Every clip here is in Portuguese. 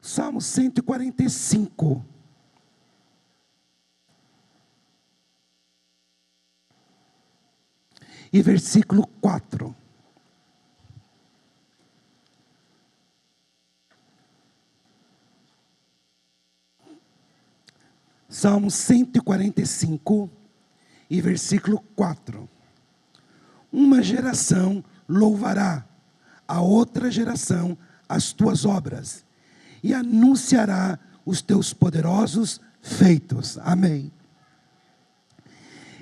Salmo 145. E versículo 4. Salmo 145 e versículo 4. Uma geração louvará a outra geração as tuas obras e anunciará os teus poderosos feitos. Amém.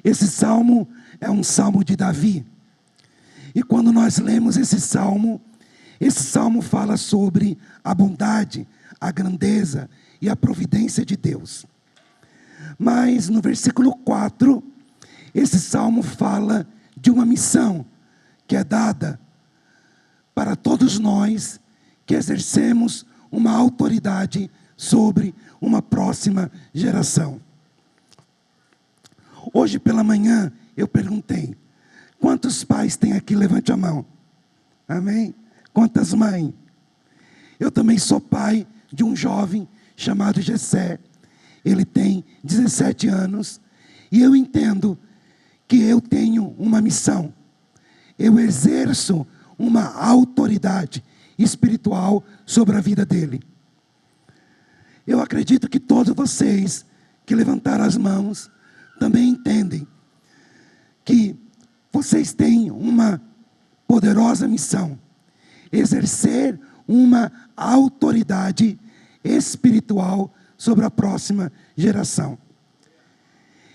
Esse salmo é um salmo de Davi. E quando nós lemos esse salmo fala sobre a bondade, a grandeza e a providência de Deus. Mas no versículo 4, esse salmo fala de uma missão que é dada para todos nós que exercemos uma autoridade sobre uma próxima geração. Hoje pela manhã eu perguntei: quantos pais tem aqui? Levante a mão. Amém? Quantas mães? Eu também sou pai de um jovem chamado Gessé. Ele tem 17 anos e eu entendo que eu tenho uma missão. Eu exerço uma autoridade espiritual sobre a vida dele. Eu acredito que todos vocês que levantaram as mãos também entendem que vocês têm uma poderosa missão: exercer uma autoridade espiritual sobre a próxima geração.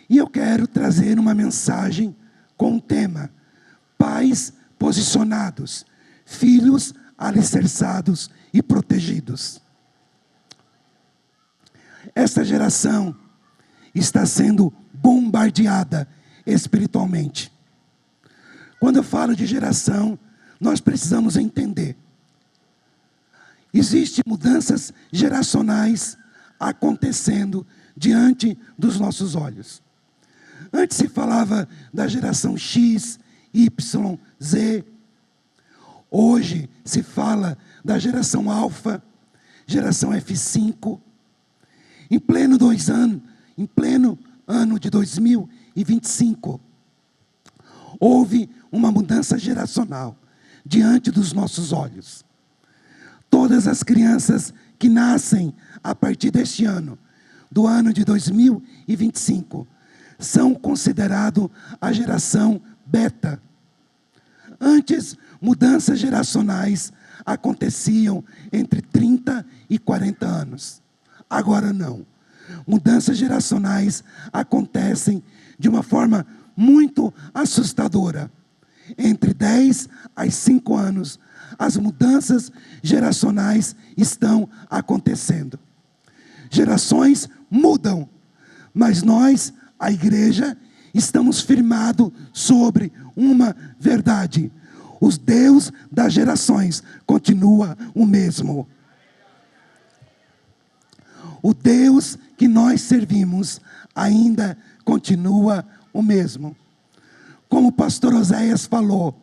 E eu quero trazer uma mensagem com o tema: pais posicionados, filhos alicerçados e protegidos. Esta geração está sendo bombardeada espiritualmente. Quando eu falo de geração, nós precisamos entender: existem mudanças geracionais acontecendo diante dos nossos olhos. Antes se falava da geração X, Y, Z. Hoje se fala da geração Alfa, geração F5. Em pleno ano de 2025, houve uma mudança geracional diante dos nossos olhos. Todas as crianças que nascem a partir deste ano, do ano de 2025, são considerados a geração beta. Antes, mudanças geracionais aconteciam entre 30 e 40 anos. Agora não. Mudanças geracionais acontecem de uma forma muito assustadora. Entre 10 a 5 anos, as mudanças geracionais estão acontecendo. Gerações mudam, mas nós, a igreja, estamos firmados sobre uma verdade: o Deus das gerações continua o mesmo. O Deus que nós servimos ainda continua o mesmo. Como o pastor Oséias falou,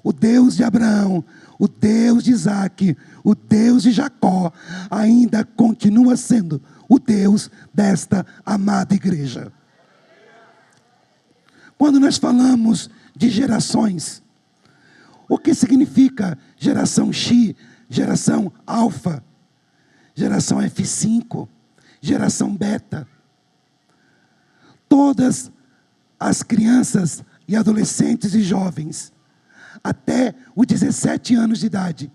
o Deus de Abraão, o Deus de Isaac, o Deus de Jacó, ainda continua sendo o Deus desta amada igreja. Quando nós falamos de gerações, o que significa geração X, geração Alfa, geração F5, geração Beta? Todas as crianças e adolescentes e jovens, até os 17 anos de idade,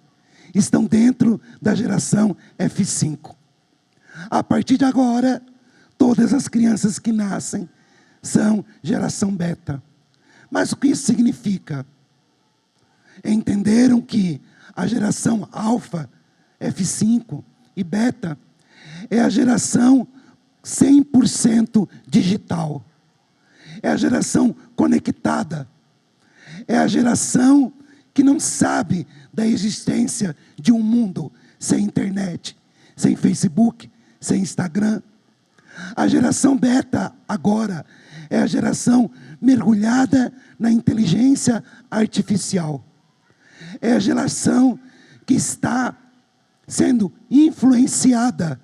estão dentro da geração F5. A partir de agora, todas as crianças que nascem são geração Beta. Mas o que isso significa? Entenderam que a geração Alfa, F5 e Beta é a geração 100% digital. É a geração conectada. É a geração que não sabe da existência de um mundo sem internet, sem Facebook, sem Instagram. A geração Beta agora é a geração mergulhada na inteligência artificial. É a geração que está sendo influenciada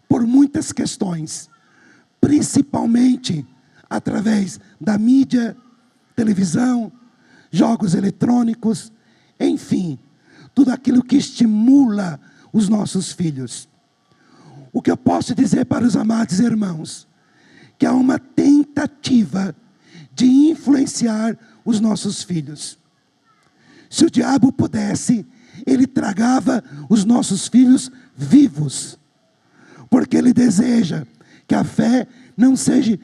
por muitas questões, principalmente através da mídia, televisão, jogos eletrônicos, enfim, tudo aquilo que estimula os nossos filhos. O que eu posso dizer para os amados irmãos? Que há uma tentativa de influenciar os nossos filhos. Se o diabo pudesse, ele tragava os nossos filhos vivos, porque ele deseja que a fé não seja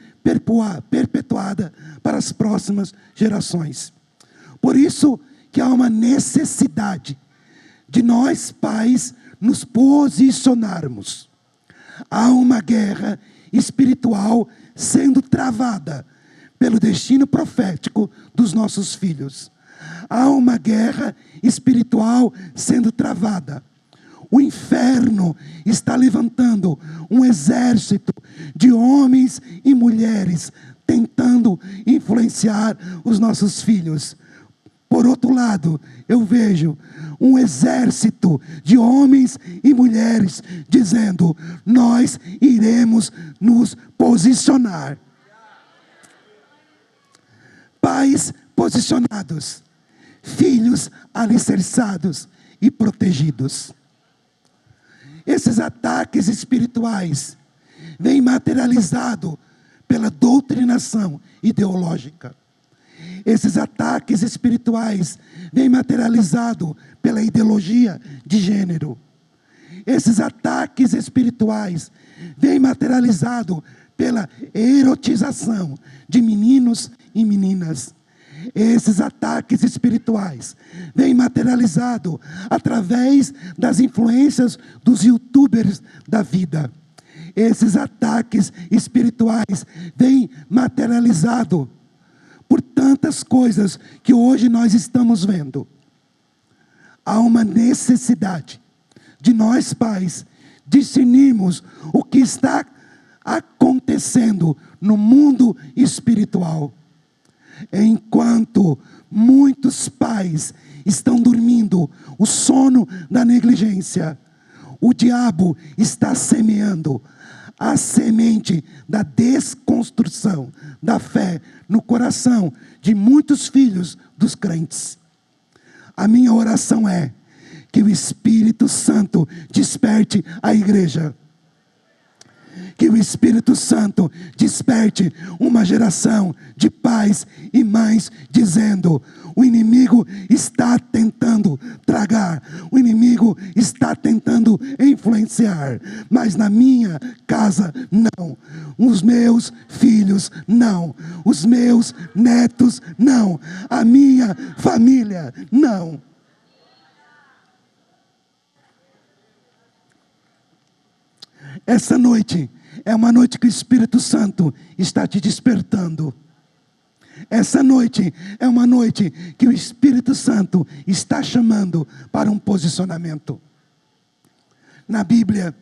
perpetuada para as próximas gerações. Por isso que há uma necessidade de nós, pais, nos posicionarmos. Há uma guerra espiritual sendo travada pelo destino profético dos nossos filhos. Há uma guerra espiritual sendo travada. O inferno está levantando um exército de homens e mulheres tentando influenciar os nossos filhos. Por outro lado, eu vejo um exército de homens e mulheres dizendo: nós iremos nos posicionar. Pais posicionados, filhos alicerçados e protegidos. Esses ataques espirituais vêm materializado pela doutrinação ideológica. Esses ataques espirituais vêm materializado pela ideologia de gênero. Esses ataques espirituais vêm materializado pela erotização de meninos e meninas. Esses ataques espirituais vêm materializado através das influências dos youtubers da vida. Esses ataques espirituais vêm materializado por tantas coisas que hoje nós estamos vendo. Há uma necessidade de nós, pais, discernirmos o que está acontecendo no mundo espiritual. Enquanto muitos pais estão dormindo o sono da negligência, o diabo está semeando a semente da desconstrução da fé no coração de muitos filhos dos crentes. A minha oração é que o Espírito Santo desperte a igreja. Que o Espírito Santo desperte uma geração de pais e mães dizendo: o inimigo está tentando tragar, o inimigo está tentando influenciar, mas na minha casa não, os meus filhos não, os meus netos não, a minha família não. Essa noite é uma noite que o Espírito Santo está te despertando. Essa noite é uma noite que o Espírito Santo está chamando para um posicionamento. Na Bíblia,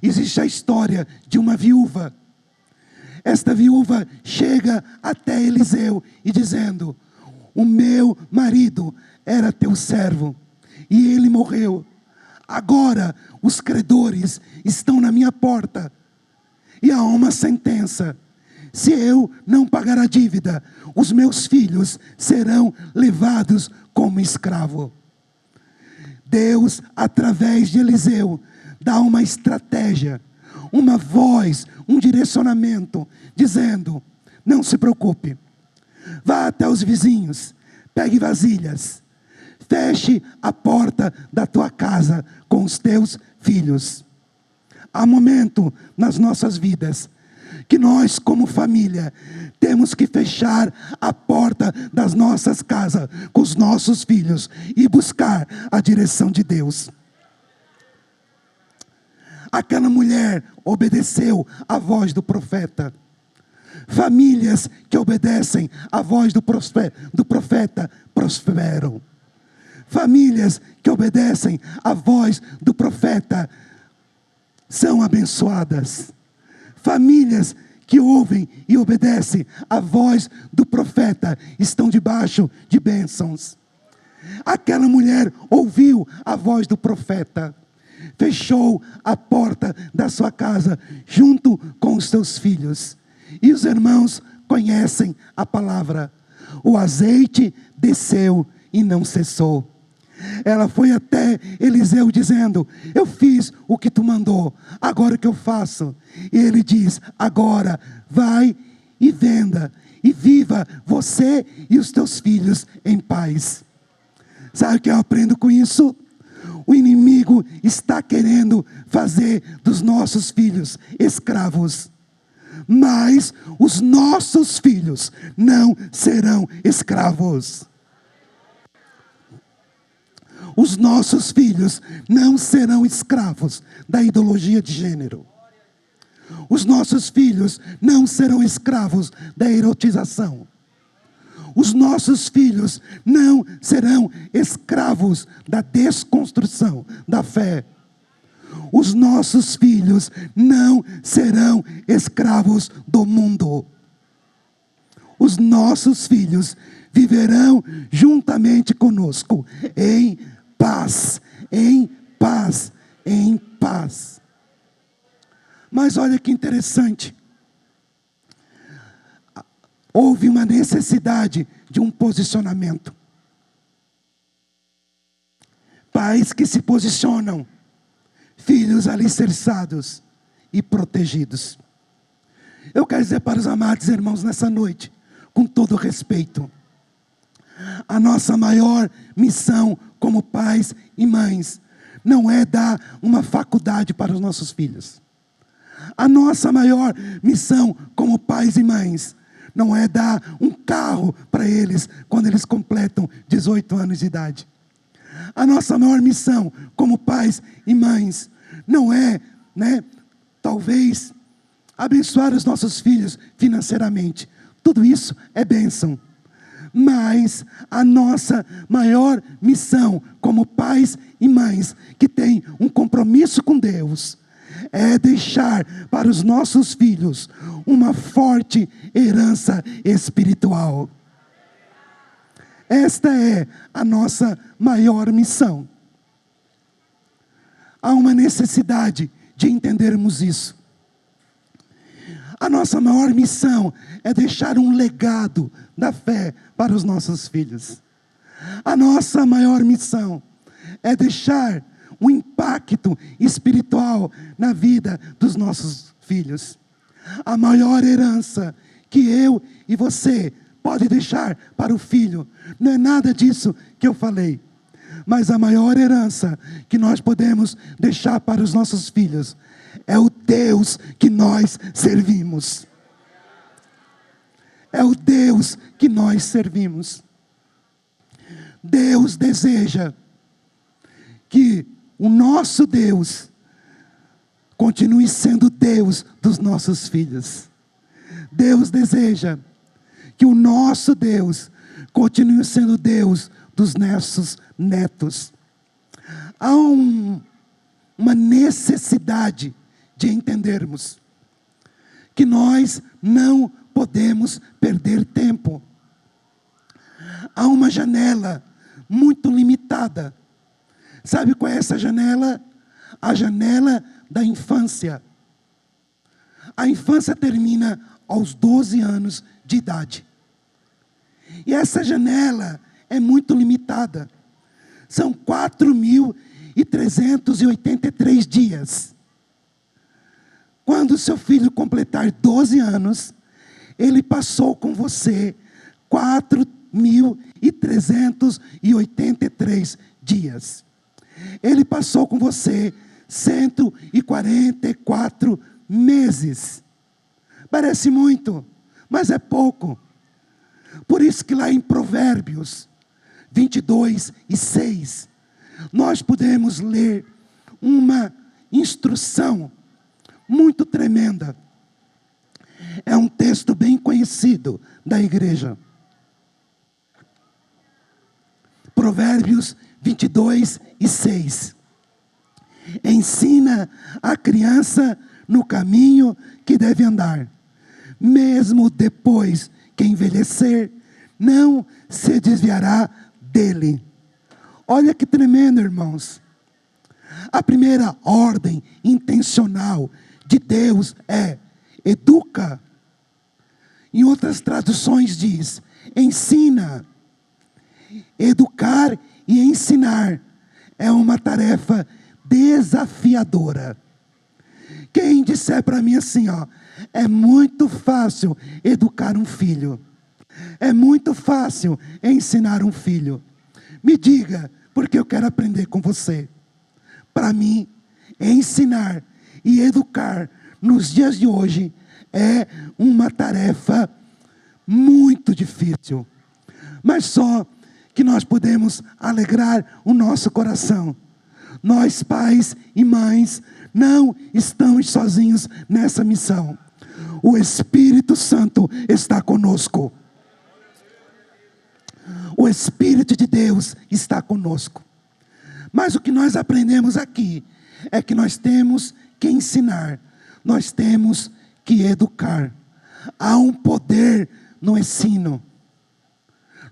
existe a história de uma viúva. Esta viúva chega até Eliseu e dizendo: o meu marido era teu servo e ele morreu. Agora os credores estão na minha porta e há uma sentença. Se eu não pagar a dívida, os meus filhos serão levados como escravo. Deus, através de Eliseu, dá uma estratégia, uma voz, um direcionamento, dizendo: não se preocupe, vá até os vizinhos, pegue vasilhas, feche a porta da tua casa com os teus filhos. Há momento nas nossas vidas que nós, como família, temos que fechar a porta das nossas casas com os nossos filhos e buscar a direção de Deus. Aquela mulher obedeceu à voz do profeta. Famílias que obedecem à voz do profeta prosperam. Famílias que obedecem à voz do profeta são abençoadas. Famílias que ouvem e obedecem à voz do profeta estão debaixo de bênçãos. Aquela mulher ouviu a voz do profeta. fechou a porta da sua casa junto com os seus filhos. E os irmãos conhecem a palavra. O azeite desceu e não cessou. Ela foi até Eliseu dizendo: eu fiz o que tu mandou, agora o que eu faço? E ele diz: agora vai e venda, e viva você e os teus filhos em paz. Sabe o que eu aprendo com isso? O inimigo está querendo fazer dos nossos filhos escravos. Mas os nossos filhos não serão escravos. Os nossos filhos não serão escravos da ideologia de gênero. Os nossos filhos não serão escravos da erotização. Os nossos filhos não serão escravos da desconstrução da fé. Os nossos filhos não serão escravos do mundo. Os nossos filhos viverão juntamente conosco em paz, em paz, em paz. Mas olha que interessante. Houve uma necessidade de um posicionamento. Pais que se posicionam, filhos alicerçados e protegidos. Eu quero dizer para os amados irmãos nessa noite, com todo respeito, a nossa maior missão como pais e mães não é dar uma faculdade para os nossos filhos. A nossa maior missão como pais e mães não é dar um carro para eles quando eles completam 18 anos de idade. A nossa maior missão como pais e mães não é, talvez, abençoar os nossos filhos financeiramente. Tudo isso é bênção. Mas a nossa maior missão como pais e mães que têm um compromisso com Deus é deixar para os nossos filhos uma forte herança espiritual. Esta é a nossa maior missão. Há uma necessidade de entendermos isso. A nossa maior missão é deixar um legado da fé para os nossos filhos. A nossa maior missão é deixar um impacto espiritual na vida dos nossos filhos. A maior herança que eu e você pode deixar para o filho não é nada disso que eu falei. Mas a maior herança que nós podemos deixar para os nossos filhos é o Deus que nós servimos. É o Deus que nós servimos. Deus deseja que o nosso Deus continue sendo Deus dos nossos filhos. Deus deseja que o nosso Deus continue sendo Deus dos nossos netos. Há uma necessidade de entendermos que nós não podemos perder tempo. Há uma janela muito limitada. Sabe qual é essa janela? A janela da infância. A infância termina aos 12 anos de idade. E essa janela é muito limitada. São 4.383 dias. Quando seu filho completar 12 anos, ele passou com você 4.383 dias. Ele passou com você 144 meses. Parece muito, mas é pouco. Por isso que lá em Provérbios 22:6, nós podemos ler uma instrução muito tremenda. É um texto bem conhecido da igreja. Provérbios 22:6. Ensina a criança no caminho que deve andar. Mesmo depois que envelhecer, não se desviará dele. Olha que tremendo, irmãos. A primeira ordem intencional de Deus é: educa. Em outras traduções diz: ensina. Educar e ensinar é uma tarefa desafiadora. Quem disser para mim assim, é muito fácil educar um filho, é muito fácil ensinar um filho, me diga, porque eu quero aprender com você. Para mim, ensinar e educar nos dias de hoje é uma tarefa muito difícil, mas só que nós podemos alegrar o nosso coração. Nós, pais e mães, não estamos sozinhos nessa missão. O Espírito Santo está conosco. O Espírito de Deus está conosco. Mas o que nós aprendemos aqui é que nós temos que ensinar, nós temos que educar. Há um poder no ensino.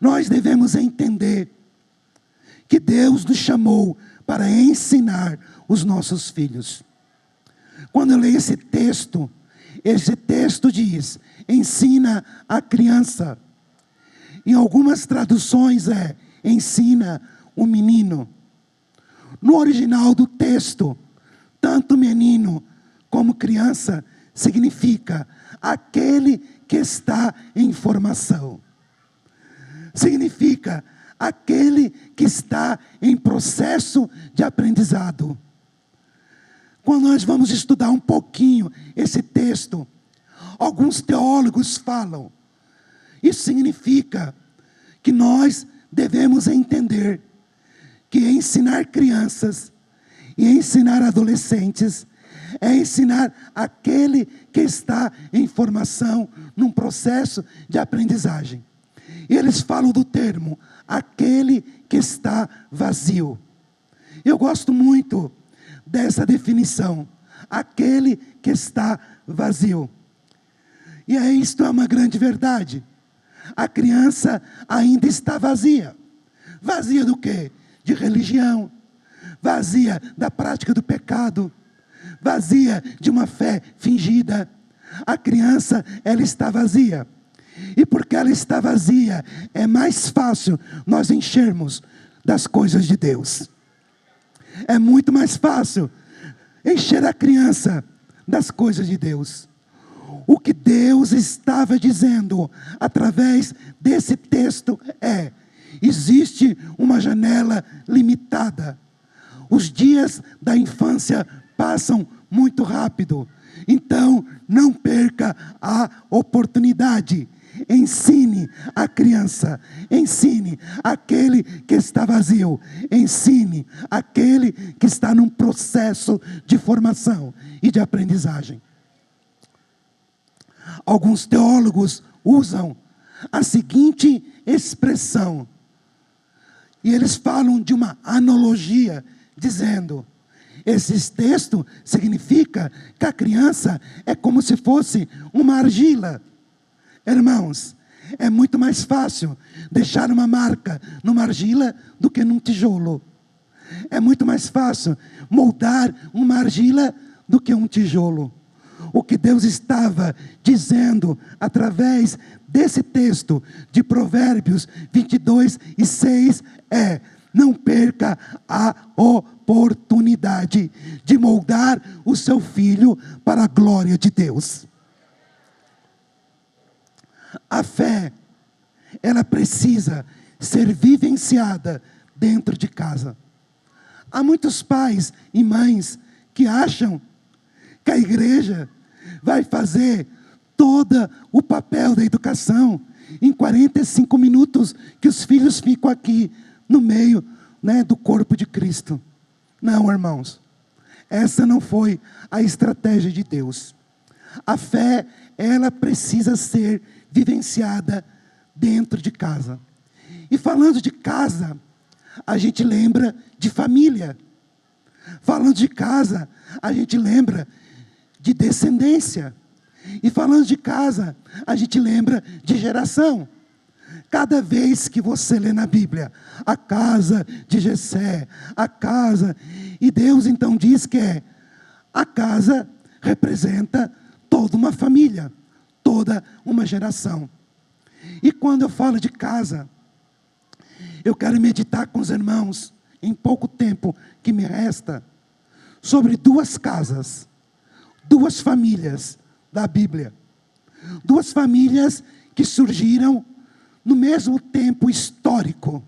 Nós devemos entender que Deus nos chamou para ensinar os nossos filhos. Quando eu leio esse texto diz: ensina a criança. Em algumas traduções ensina o menino. No original do texto, tanto menino como criança significa aquele que está em formação. Significa aquele que está em processo de aprendizado. Quando nós vamos estudar um pouquinho esse texto, alguns teólogos falam, isso significa que nós devemos entender que ensinar crianças e ensinar adolescentes é ensinar aquele que está em formação num processo de aprendizagem. E eles falam do termo, aquele que está vazio. Eu gosto muito dessa definição, aquele que está vazio. E isto é uma grande verdade. A criança ainda está vazia. Vazia do quê? De religião. Vazia da prática do pecado. Vazia de uma fé fingida. A criança, ela está vazia. E porque ela está vazia, é mais fácil nós enchermos das coisas de Deus. É muito mais fácil encher a criança das coisas de Deus. O que Deus estava dizendo através desse texto existe uma janela limitada. Os dias da infância passam muito rápido. Então, não perca a oportunidade. Ensine a criança, ensine aquele que está vazio, ensine aquele que está num processo de formação e de aprendizagem. Alguns teólogos usam a seguinte expressão, e eles falam de uma analogia, dizendo: esse texto significa que a criança é como se fosse uma argila. Irmãos, é muito mais fácil deixar uma marca numa argila do que num tijolo. É muito mais fácil moldar uma argila do que um tijolo. O que Deus estava dizendo através desse texto de Provérbios 22:6 não perca a oportunidade de moldar o seu filho para a glória de Deus. A fé, ela precisa ser vivenciada dentro de casa. Há muitos pais e mães que acham que a igreja vai fazer todo o papel da educação em 45 minutos que os filhos ficam aqui no meio, do corpo de Cristo. Não, irmãos. Essa não foi a estratégia de Deus. A fé, ela precisa ser vivenciada dentro de casa. E falando de casa, a gente lembra de família. Falando de casa, a gente lembra de descendência. E falando de casa, a gente lembra de geração. Cada vez que você lê na Bíblia, a casa de Jessé, a casa, e Deus então diz que a casa representa toda uma família, toda uma geração. E quando eu falo de casa, eu quero meditar com os irmãos, em pouco tempo que me resta, sobre duas casas, duas famílias da Bíblia. Duas famílias que surgiram no mesmo tempo histórico,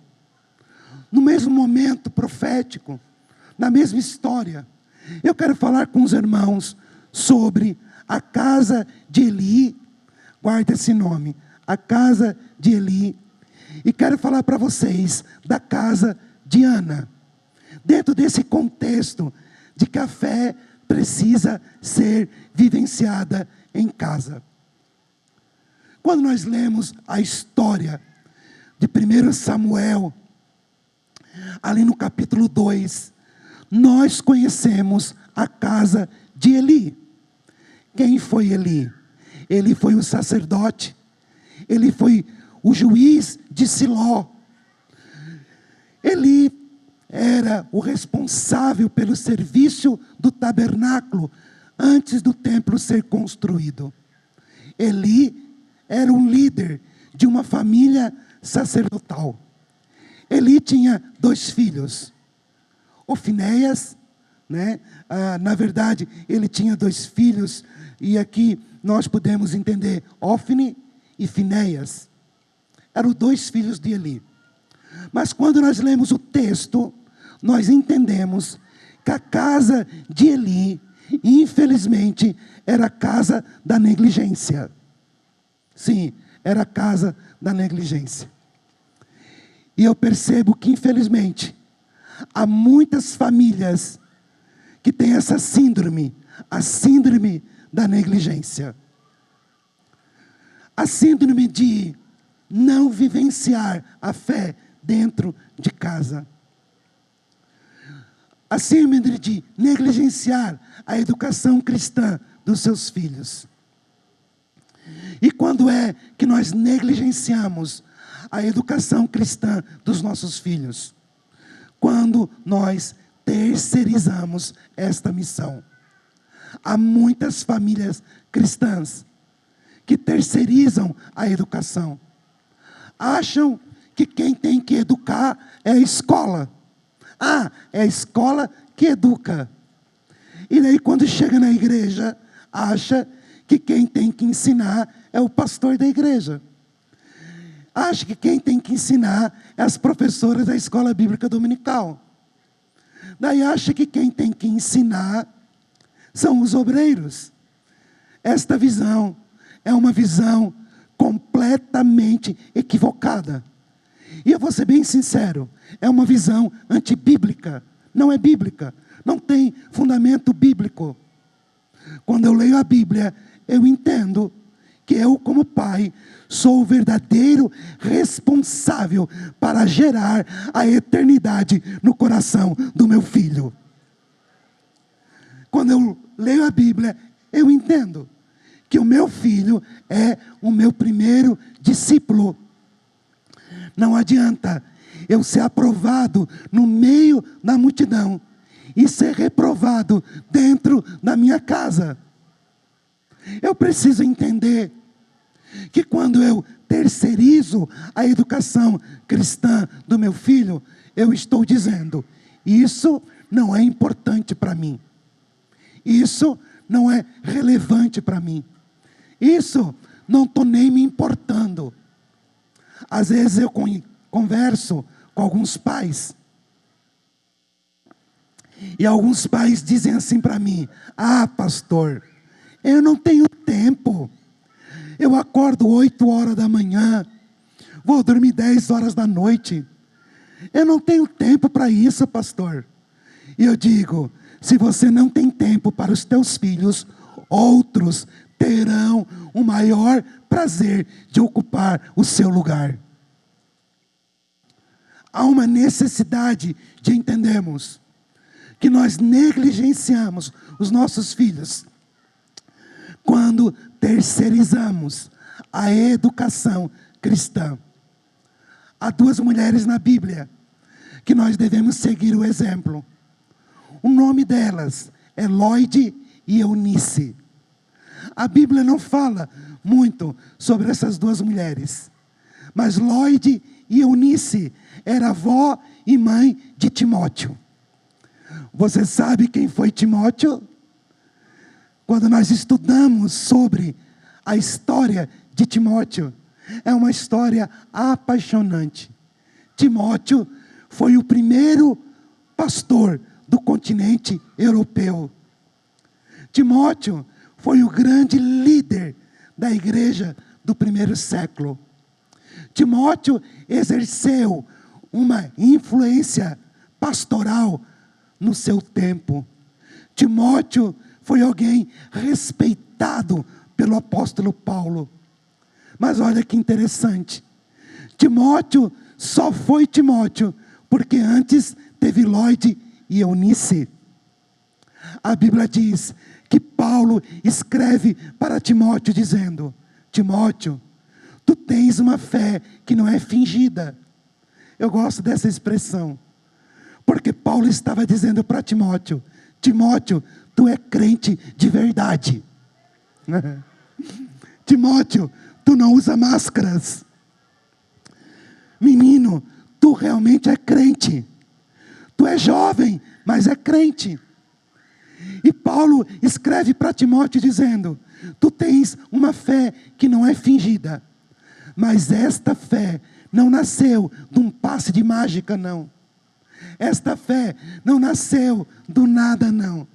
no mesmo momento profético, na mesma história. Eu quero falar com os irmãos sobre a casa de Eli, guarda esse nome, a casa de Eli, e quero falar para vocês da casa de Ana, dentro desse contexto de que a fé precisa ser vivenciada em casa. Quando nós lemos a história de 1 Samuel, ali no capítulo 2, nós conhecemos a casa de Eli. Quem foi Eli? Ele foi o sacerdote, ele foi o juiz de Siló. Eli era o responsável pelo serviço do tabernáculo antes do templo ser construído. Eli era um líder de uma família sacerdotal. Eli tinha 2 filhos. Ofinéias, né? Na verdade, ele tinha 2 filhos, e aqui nós podemos entender Ofni e Finéias. Eram 2 filhos de Eli. Mas quando nós lemos o texto, nós entendemos que a casa de Eli, infelizmente, era a casa da negligência. Sim, era a casa da negligência. E eu percebo que, infelizmente, há muitas famílias que têm essa síndrome, a síndrome da negligência. A síndrome de não vivenciar a fé dentro de casa. A síndrome de negligenciar a educação cristã dos seus filhos. E quando é que nós negligenciamos a educação cristã dos nossos filhos? Quando nós terceirizamos esta missão. Há muitas famílias cristãs que terceirizam a educação. Acham que quem tem que educar é a escola. É a escola que educa. E daí quando chega na igreja, acha que quem tem que ensinar é o pastor da igreja. Acha que quem tem que ensinar é as professoras da escola bíblica dominical. Daí acha que quem tem que ensinar são os obreiros. Esta visão é uma visão completamente equivocada. E eu vou ser bem sincero, é uma visão antibíblica, não é bíblica, não tem fundamento bíblico. Quando eu leio a Bíblia, eu entendo que eu, como pai, sou o verdadeiro responsável para gerar a eternidade no coração do meu filho. Quando eu leio a Bíblia, eu entendo que o meu filho é o meu primeiro discípulo. Não adianta eu ser aprovado no meio da multidão e ser reprovado dentro da minha casa. Eu preciso entender que quando eu terceirizo a educação cristã do meu filho, eu estou dizendo, isso não é importante para mim. Isso não é relevante para mim. Isso não estou nem me importando. Às vezes eu converso com alguns pais. E alguns pais dizem assim para mim, pastor, eu não tenho tempo. Eu acordo 8 horas da manhã, vou dormir 10 horas da noite. Eu não tenho tempo para isso, pastor. E eu digo, se você não tem tempo para os teus filhos, outros terão o maior prazer de ocupar o seu lugar. Há uma necessidade de entendermos que nós negligenciamos os nossos filhos quando terceirizamos a educação cristã. Há duas mulheres na Bíblia que nós devemos seguir o exemplo. O nome delas é Lóide e Eunice. A Bíblia não fala muito sobre essas duas mulheres, mas Lóide e Eunice era avó e mãe de Timóteo. Você sabe quem foi Timóteo? Quando nós estudamos sobre a história de Timóteo, é uma história apaixonante. Timóteo foi o primeiro pastor do continente europeu. Timóteo foi o grande líder da igreja do primeiro século. Timóteo exerceu uma influência pastoral no seu tempo. Timóteo foi alguém respeitado pelo apóstolo Paulo. Mas olha que interessante. Timóteo só foi Timóteo porque antes teve Lóide e Eunice. A Bíblia diz que Paulo escreve para Timóteo dizendo: Timóteo, tu tens uma fé que não é fingida. Eu gosto dessa expressão, porque Paulo estava dizendo para Timóteo: Timóteo, tu é crente de verdade. Timóteo, tu não usa máscaras. Menino, tu realmente é crente. Tu é jovem, mas é crente. E Paulo escreve para Timóteo dizendo: tu tens uma fé que não é fingida. Mas esta fé não nasceu de um passe de mágica, não. Esta fé não nasceu do nada, não.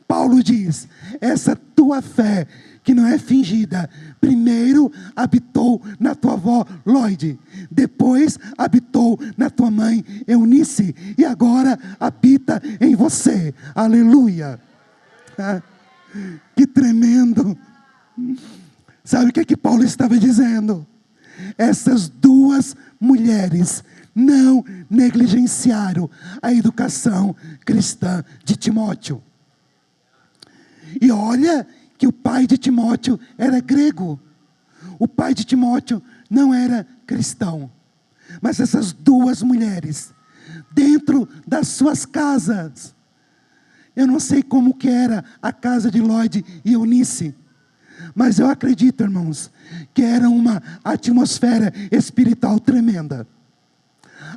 Paulo diz: essa tua fé que não é fingida, primeiro habitou na tua avó Lóide, depois habitou na tua mãe Eunice, e agora habita em você. Aleluia! Ah, que tremendo! Sabe o que Paulo estava dizendo? Essas duas mulheres não negligenciaram a educação cristã de Timóteo. E olha que o pai de Timóteo era grego. O pai de Timóteo não era cristão. Mas essas duas mulheres, dentro das suas casas, eu não sei como que era a casa de Lóide e Eunice, mas eu acredito, irmãos, que era uma atmosfera espiritual tremenda.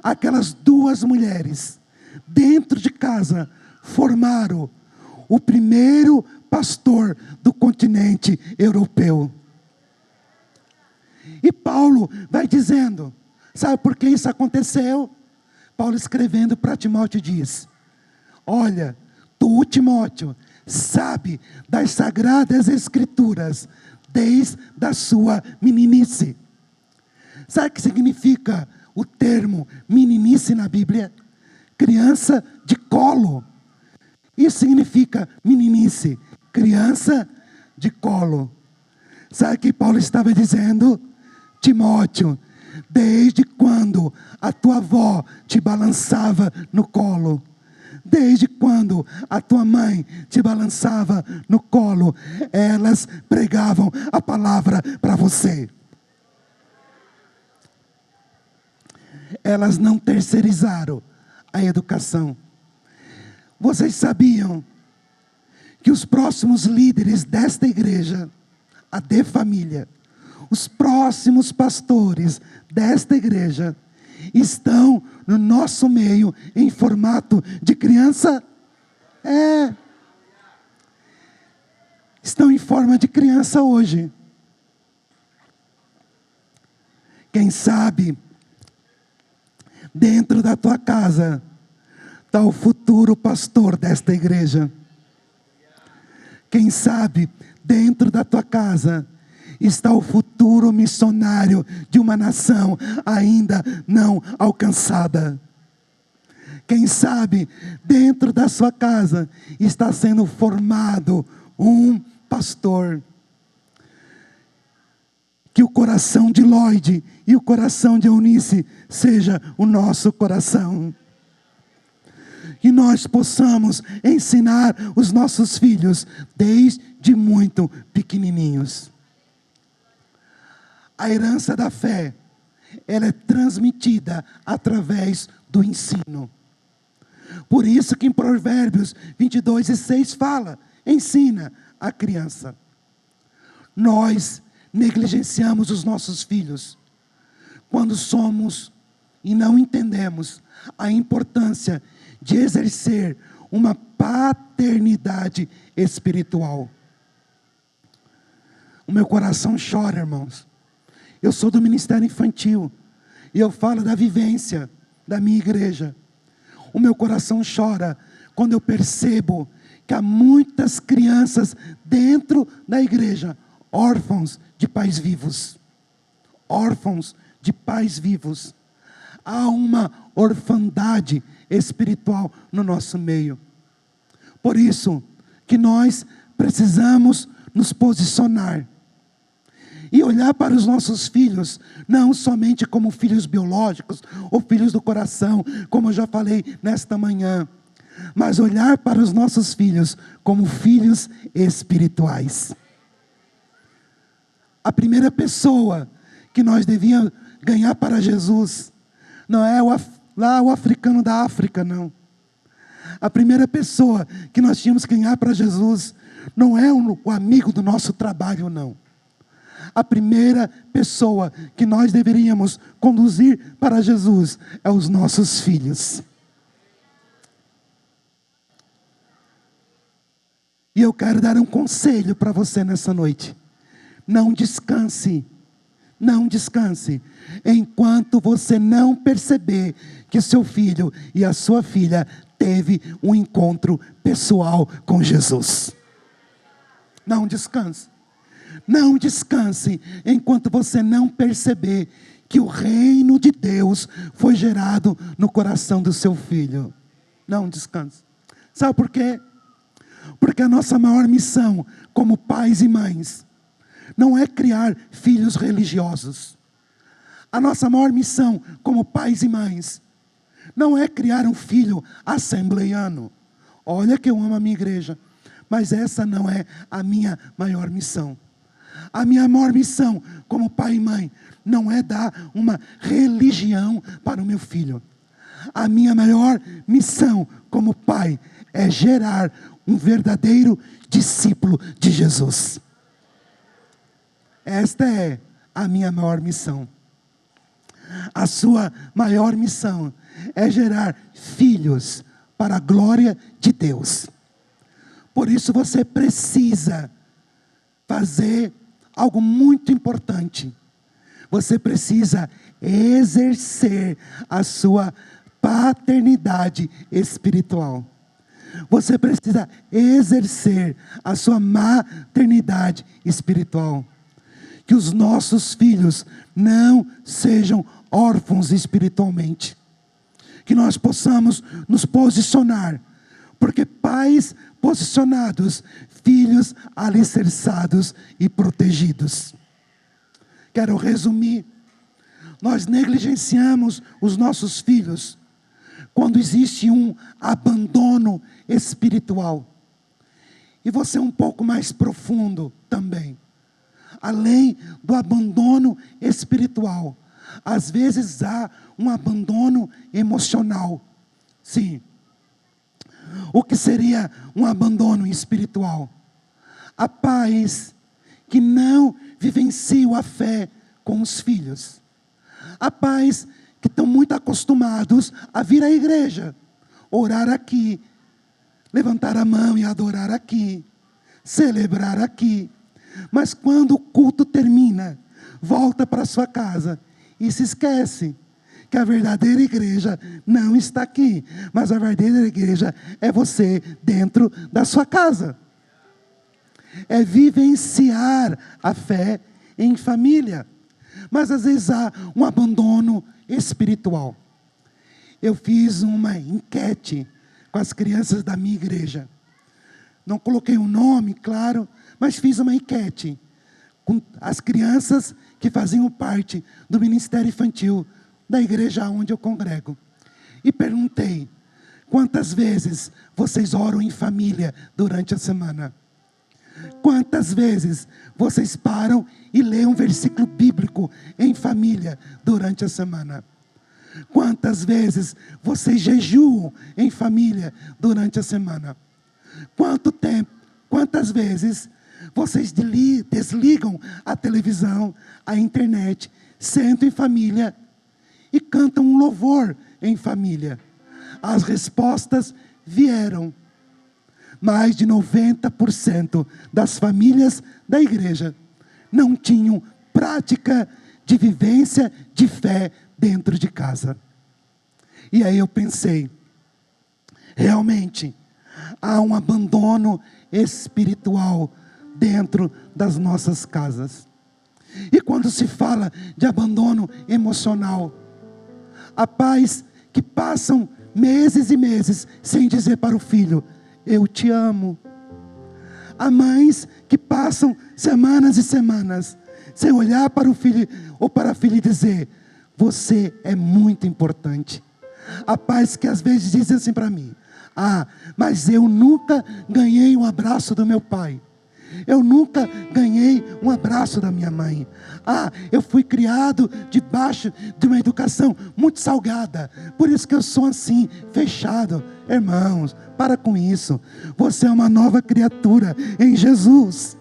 Aquelas duas mulheres, dentro de casa, formaram o primeiro pastor do continente europeu. E Paulo vai dizendo, sabe por que isso aconteceu? Paulo escrevendo para Timóteo diz: olha, tu, Timóteo, sabe das sagradas escrituras desde a sua meninice. Sabe o que significa o termo meninice na Bíblia? Criança de colo. Isso significa meninice, criança de colo. Sabe o que Paulo estava dizendo? Timóteo, desde quando a tua avó te balançava no colo, desde quando a tua mãe te balançava no colo, elas pregavam a palavra para você. Elas não terceirizaram a educação. Vocês sabiam que os próximos líderes desta igreja, a de família, os próximos pastores desta igreja, estão no nosso meio em formato de criança? Estão em forma de criança hoje. Quem sabe, dentro da tua casa, está o futuro pastor desta igreja. Quem sabe, dentro da tua casa, está o futuro missionário de uma nação ainda não alcançada. Quem sabe, dentro da sua casa, está sendo formado um pastor. Que o coração de Lóide e o coração de Eunice seja o nosso coração. Que nós possamos ensinar os nossos filhos desde muito pequenininhos. A herança da fé ela é transmitida através do ensino. Por isso que em Provérbios 22:6 fala, ensina a criança. Nós negligenciamos os nossos filhos quando somos e não entendemos a importância de exercer uma paternidade espiritual. O meu coração chora, irmãos. Eu sou do ministério infantil e eu falo da vivência da minha igreja. O meu coração chora quando eu percebo que há muitas crianças dentro da igreja, órfãos de pais vivos. Órfãos de pais vivos. Há uma orfandade espiritual no nosso meio. Por isso que nós precisamos nos posicionar e olhar para os nossos filhos, não somente como filhos biológicos ou filhos do coração, como eu já falei nesta manhã, mas olhar para os nossos filhos como filhos espirituais. A primeira pessoa que nós devíamos ganhar para Jesus não é o africano da África, não. A primeira pessoa que nós tínhamos que ganhar para Jesus não é o amigo do nosso trabalho, não. A primeira pessoa que nós deveríamos conduzir para Jesus é os nossos filhos. E eu quero dar um conselho para você nessa noite. Não descanse. Não descanse, enquanto você não perceber que o seu filho e a sua filha teve um encontro pessoal com Jesus. Não descanse. Não descanse, enquanto você não perceber que o reino de Deus foi gerado no coração do seu filho. Não descanse. Sabe por quê? Porque a nossa maior missão como pais e mães não é criar filhos religiosos. A nossa maior missão como pais e mães não é criar um filho assembleiano. Olha que eu amo a minha igreja, mas essa não é a minha maior missão. A minha maior missão como pai e mãe não é dar uma religião para o meu filho. A minha maior missão como pai é gerar um verdadeiro discípulo de Jesus. Esta é a minha maior missão. A sua maior missão é gerar filhos para a glória de Deus. Por isso você precisa fazer algo muito importante. Você precisa exercer a sua paternidade espiritual. Você precisa exercer a sua maternidade espiritual. Que os nossos filhos não sejam órfãos espiritualmente. Que nós possamos nos posicionar. Porque pais posicionados, filhos alicerçados e protegidos. Quero resumir. Nós negligenciamos os nossos filhos quando existe um abandono espiritual. E você é um pouco mais profundo também. Além do abandono espiritual, às vezes há um abandono emocional. Sim. O que seria um abandono espiritual? Há pais que não vivenciam a fé com os filhos. Há pais que estão muito acostumados a vir à igreja, orar aqui, levantar a mão e adorar aqui, celebrar aqui. Mas quando o culto termina, volta para sua casa e se esquece que a verdadeira igreja não está aqui, mas a verdadeira igreja é você dentro da sua casa. É vivenciar a fé em família. Mas às vezes há um abandono espiritual. Eu fiz uma enquete com as crianças da minha igreja. Não coloquei um nome, claro, mas fiz uma enquete com as crianças que faziam parte do ministério infantil da igreja onde eu congrego. E perguntei, quantas vezes vocês oram em família durante a semana? Quantas vezes vocês param e leem um versículo bíblico em família durante a semana? Quantas vezes vocês jejuam em família durante a semana? Quanto tempo, quantas vezes vocês desligam a televisão, a internet, sentam em família e cantam um louvor em família? As respostas vieram. Mais de 90% das famílias da igreja não tinham prática de vivência de fé dentro de casa. E aí eu pensei, realmente, há um abandono espiritual dentro das nossas casas. E quando se fala de abandono emocional, há pais que passam meses e meses sem dizer para o filho: eu te amo. Há mães que passam semanas e semanas sem olhar para o filho ou para a filha e dizer: você é muito importante. Há pais que às vezes dizem assim para mim: mas eu nunca ganhei um abraço do meu pai. Eu nunca ganhei um abraço da minha mãe. Eu fui criado debaixo de uma educação muito salgada. Por isso que eu sou assim, fechado. Irmãos, para com isso. Você é uma nova criatura em Jesus.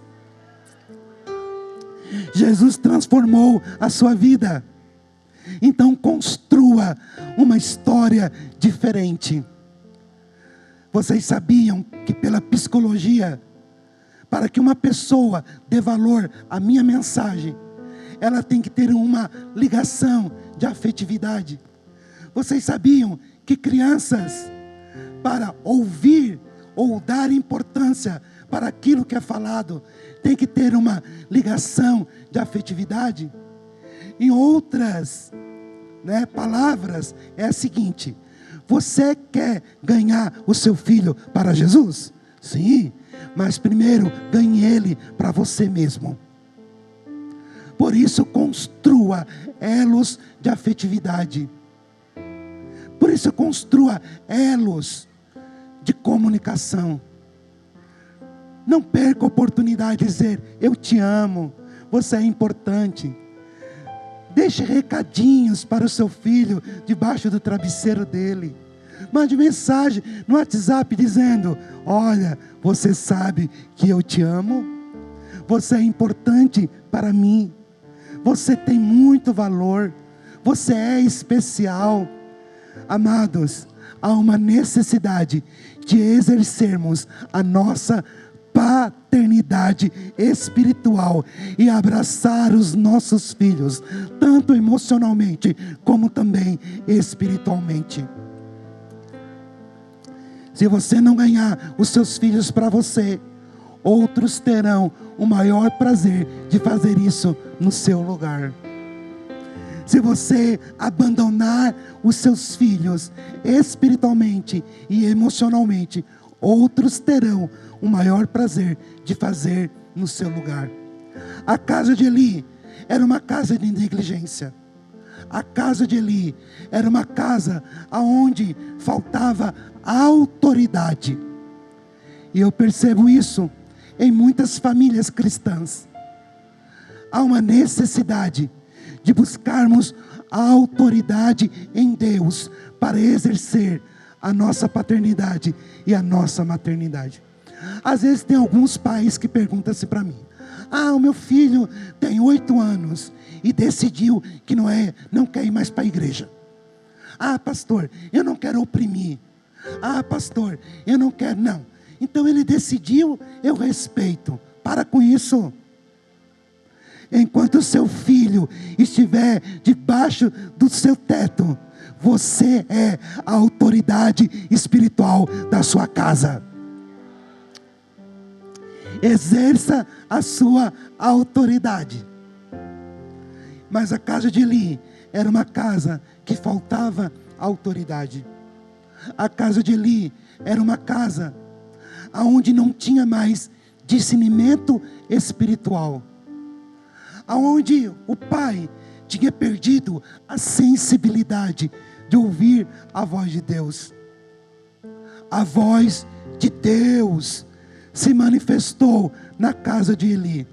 Jesus transformou a sua vida. Então construa uma história diferente. Vocês sabiam que pela psicologia, para que uma pessoa dê valor à minha mensagem, ela tem que ter uma ligação de afetividade. Vocês sabiam que crianças, para ouvir ou dar importância para aquilo que é falado, tem que ter uma ligação de afetividade? Em outras palavras, é a seguinte: você quer ganhar o seu filho para Jesus? Sim. Mas primeiro, ganhe ele para você mesmo. Por isso, construa elos de afetividade. Por isso, construa elos de comunicação. Não perca a oportunidade de dizer: eu te amo, você é importante. Deixe recadinhos para o seu filho debaixo do travesseiro dele. Mande mensagem no WhatsApp dizendo: olha, você sabe que eu te amo? Você é importante para mim. Você tem muito valor. Você é especial. Amados, há uma necessidade de exercermos a nossa paternidade espiritual e abraçar os nossos filhos, tanto emocionalmente como também espiritualmente. Se você não ganhar os seus filhos para você, outros terão o maior prazer de fazer isso no seu lugar. Se você abandonar os seus filhos espiritualmente e emocionalmente, outros terão o maior prazer de fazer no seu lugar. A casa de Eli era uma casa de negligência. A casa de Eli era uma casa onde faltava autoridade. E eu percebo isso em muitas famílias cristãs. Há uma necessidade de buscarmos a autoridade em Deus para exercer a nossa paternidade e a nossa maternidade. Às vezes tem alguns pais que perguntam assim para mim: o meu filho tem 8 anos e decidiu que não quer ir mais para a igreja. Pastor, eu não quero oprimir. Pastor, eu não quero, não. Então ele decidiu, eu respeito. Para com isso. Enquanto o seu filho estiver debaixo do seu teto, você é a autoridade espiritual da sua casa. Exerça a sua autoridade. Mas a casa de Eli era uma casa que faltava autoridade. A casa de Eli era uma casa onde não tinha mais discernimento espiritual. Onde o pai tinha perdido a sensibilidade de ouvir a voz de Deus. A voz de Deus se manifestou na casa de Eli.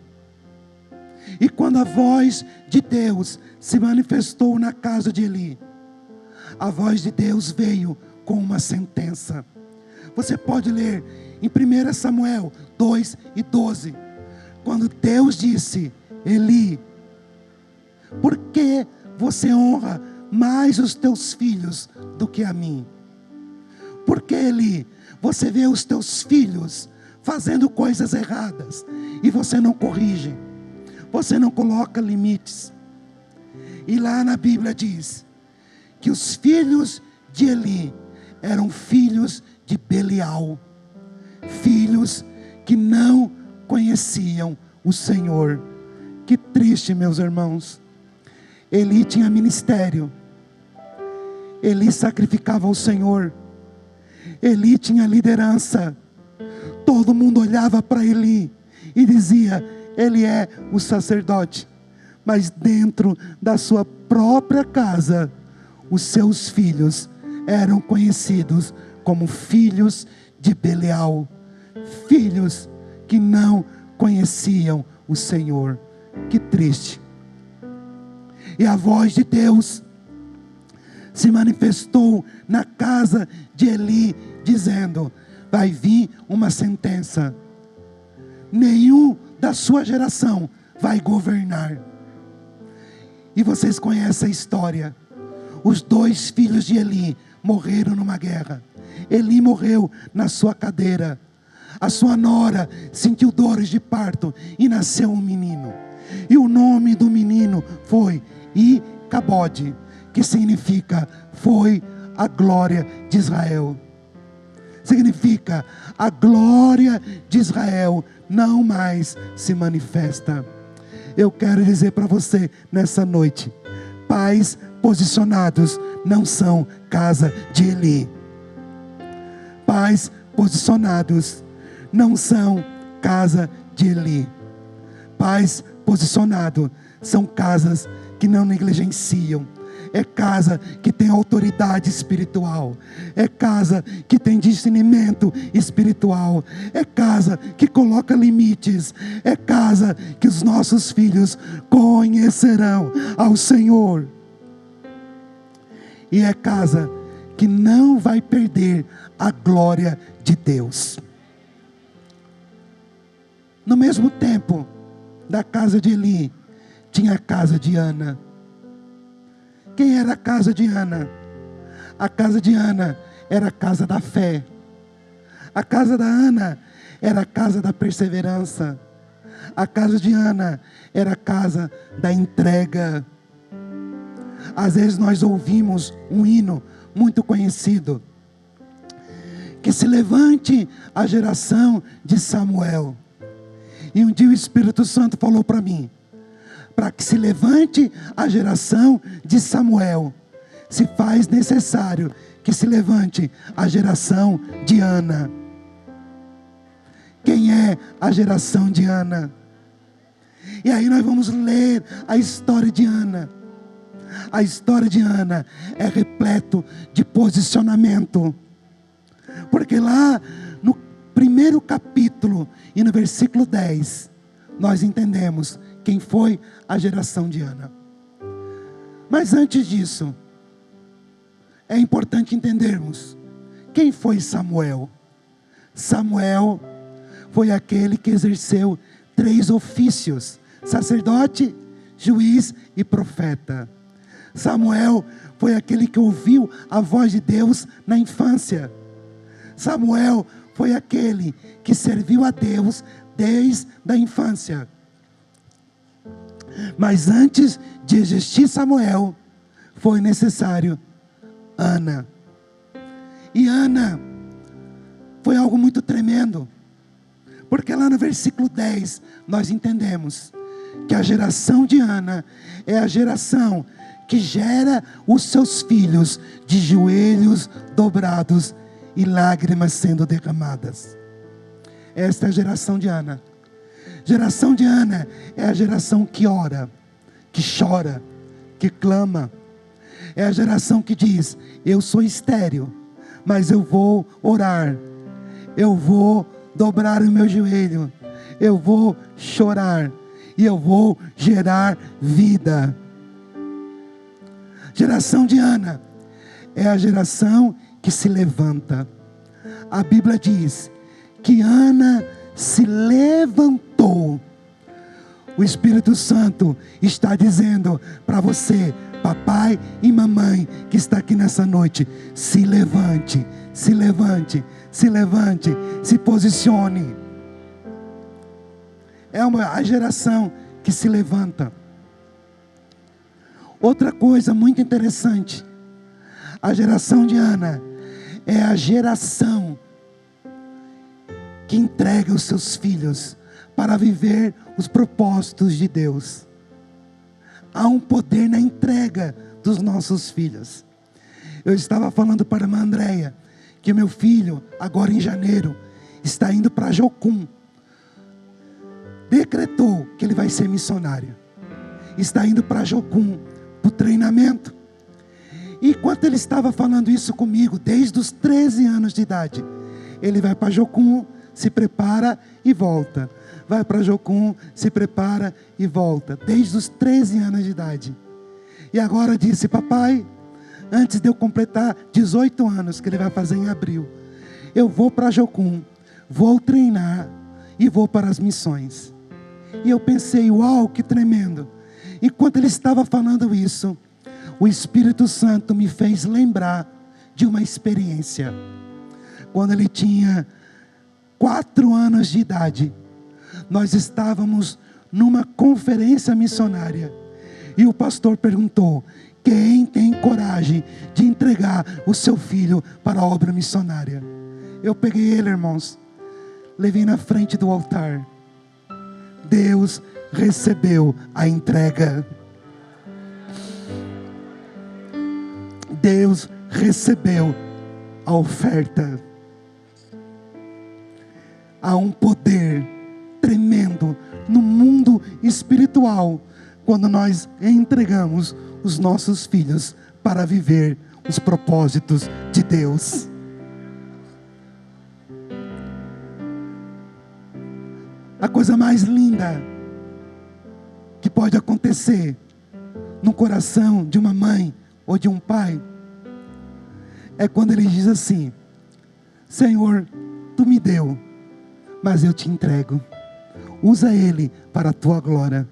E quando a voz de Deus se manifestou na casa de Eli, a voz de Deus veio com uma sentença. Você pode ler em 1 Samuel 2:12, quando Deus disse: Eli, por que você honra mais os teus filhos do que a mim? Por que, Eli, você vê os teus filhos fazendo coisas erradas e você não corrige? Você não coloca limites? E lá na Bíblia diz que os filhos de Eli eram filhos de Belial, filhos que não conheciam o Senhor. Que triste, meus irmãos. Eli tinha ministério, Eli sacrificava ao Senhor, Eli tinha liderança. Todo mundo olhava para Eli e dizia: ele é o sacerdote. Mas dentro da sua própria casa, os seus filhos eram conhecidos como filhos de Belial, filhos que não conheciam o Senhor. Que triste. E a voz de Deus se manifestou na casa de Eli, dizendo: vai vir uma sentença, nenhum da sua geração vai governar. E vocês conhecem a história. Os 2 filhos de Eli morreram numa guerra. Eli morreu na sua cadeira. A sua nora sentiu dores de parto e nasceu um menino. E o nome do menino foi Icabode, que significa foi a glória de Israel. Significa a glória de Israel não mais se manifesta. Eu quero dizer para você nessa noite: pais posicionados não são casa de Eli. Pais posicionados não são casa de Eli. Pais posicionados são casas que não negligenciam. É casa que tem autoridade espiritual. É casa que tem discernimento espiritual. É casa que coloca limites. É casa que os nossos filhos conhecerão ao Senhor. E é casa que não vai perder a glória de Deus. No mesmo tempo da casa de Eli, tinha a casa de Ana. Quem era a casa de Ana? A casa de Ana era a casa da fé. A casa da Ana era a casa da perseverança. A casa de Ana era a casa da entrega. Às vezes nós ouvimos um hino muito conhecido: que se levante a geração de Samuel. E um dia o Espírito Santo falou para mim: para que se levante a geração de Samuel, se faz necessário que se levante a geração de Ana. Quem é a geração de Ana? E aí nós vamos ler a história de Ana. A história de Ana é repleto de posicionamento. Porque lá no primeiro capítulo e no versículo 10, nós entendemos quem foi a geração de Ana. Mas antes disso, é importante entendermos quem foi Samuel. Samuel foi aquele que exerceu 3 ofícios: sacerdote, juiz e profeta. Samuel foi aquele que ouviu a voz de Deus na infância. Samuel foi aquele que serviu a Deus desde a infância. Mas antes de existir Samuel, foi necessário Ana. E Ana foi algo muito tremendo, porque lá no versículo 10 nós entendemos que a geração de Ana é a geração que gera os seus filhos de joelhos dobrados e lágrimas sendo derramadas. Esta é a geração de Ana. Geração de Ana é a geração que ora, que chora, que clama. É a geração que diz: eu sou estéril, mas eu vou orar, eu vou dobrar o meu joelho, eu vou chorar e eu vou gerar vida. Geração de Ana é a geração que se levanta. A Bíblia diz que Ana se levantou. O Espírito Santo está dizendo para você, papai e mamãe que está aqui nessa noite, se levante, se levante, se levante, se posicione. É a geração que se levanta. Outra coisa muito interessante, a geração de Ana é a geração que entrega os seus filhos para viver os propósitos de Deus. Há um poder na entrega dos nossos filhos. Eu estava falando para a irmã Andréia que meu filho, agora em janeiro, está indo para Jocum. Decretou que ele vai ser missionário. Está indo para Jocum, para o treinamento. E enquanto ele estava falando isso comigo, desde os 13 anos de idade, ele vai para Jocum, se prepara e volta. Vai para Jocum, se prepara e volta. Desde os 13 anos de idade. E agora disse, papai, antes de eu completar 18 anos, que ele vai fazer em abril, eu vou para Jocum, vou treinar e vou para as missões. E eu pensei, uau, que tremendo. Enquanto ele estava falando isso, o Espírito Santo me fez lembrar de uma experiência. Quando ele tinha 4 anos de idade, nós estávamos numa conferência missionária. E o pastor perguntou, quem tem coragem de entregar o seu filho para a obra missionária? Eu peguei ele, irmãos, levei na frente do altar. Deus recebeu a entrega. Deus recebeu a oferta. Há um poder tremendo no mundo espiritual quando nós entregamos os nossos filhos para viver os propósitos de Deus. A coisa mais linda que pode acontecer no coração de uma mãe ou de um pai é quando ele diz assim, Senhor, tu me deu, mas eu te entrego, usa ele para a tua glória.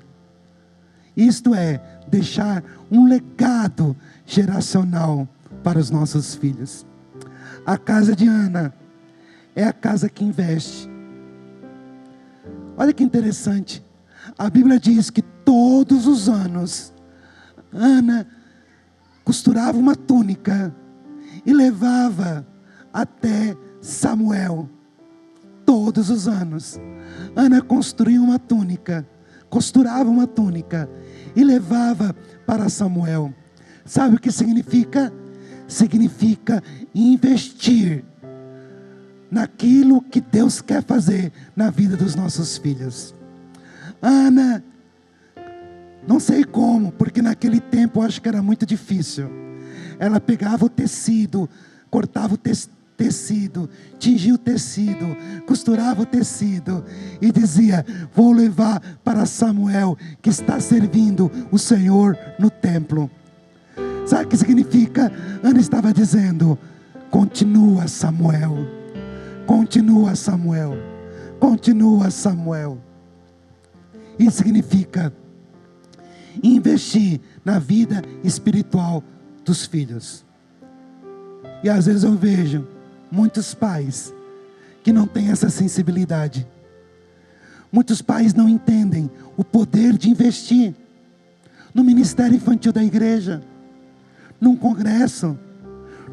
Isto é, deixar um legado geracional para os nossos filhos. A casa de Ana é a casa que investe. Olha que interessante, a Bíblia diz que todos os anos, Ana costurava uma túnica e levava até Samuel. Todos os anos, Ana construía uma túnica, costurava uma túnica e levava para Samuel. Sabe o que significa? Significa investir naquilo que Deus quer fazer na vida dos nossos filhos. Ana, não sei como, porque naquele tempo eu acho que era muito difícil. Ela pegava o tecido, cortava o tecido, tingia o tecido, costurava o tecido e dizia, vou levar para Samuel que está servindo o Senhor no templo. Sabe o que significa? Ana estava dizendo, continua Samuel, continua Samuel, continua Samuel. Isso significa investir na vida espiritual dos filhos. E às vezes eu vejo muitos pais que não têm essa sensibilidade. Muitos pais não entendem o poder de investir no ministério infantil da igreja, num congresso,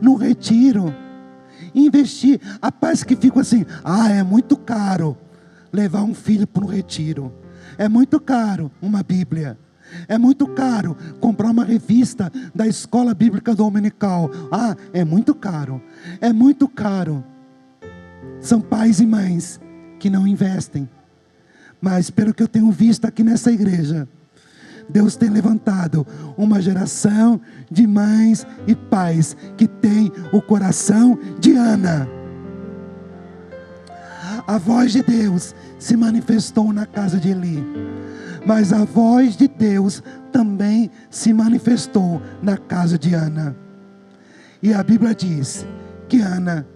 num retiro. Investir. Há pais que ficam assim, é muito caro levar um filho para um retiro. É muito caro uma Bíblia. É muito caro comprar uma revista da escola bíblica dominical. É muito caro. É muito caro. São pais e mães que não investem. Mas pelo que eu tenho visto aqui nessa igreja, Deus tem levantado uma geração de mães e pais que tem o coração de Ana. A voz de Deus se manifestou na casa de Eli, mas a voz de Deus também se manifestou na casa de Ana. E a Bíblia diz que Ana,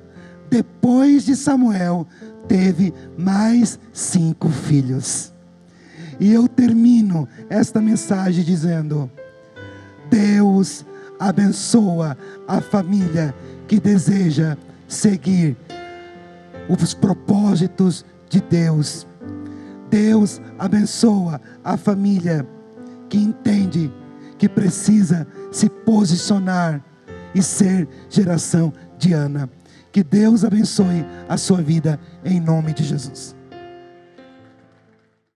depois de Samuel, teve mais 5 filhos. E eu termino esta mensagem dizendo: Deus abençoa a família que deseja seguir os propósitos de Deus. Deus abençoa a família que entende que precisa se posicionar e ser geração de Ana. Que Deus abençoe a sua vida em nome de Jesus.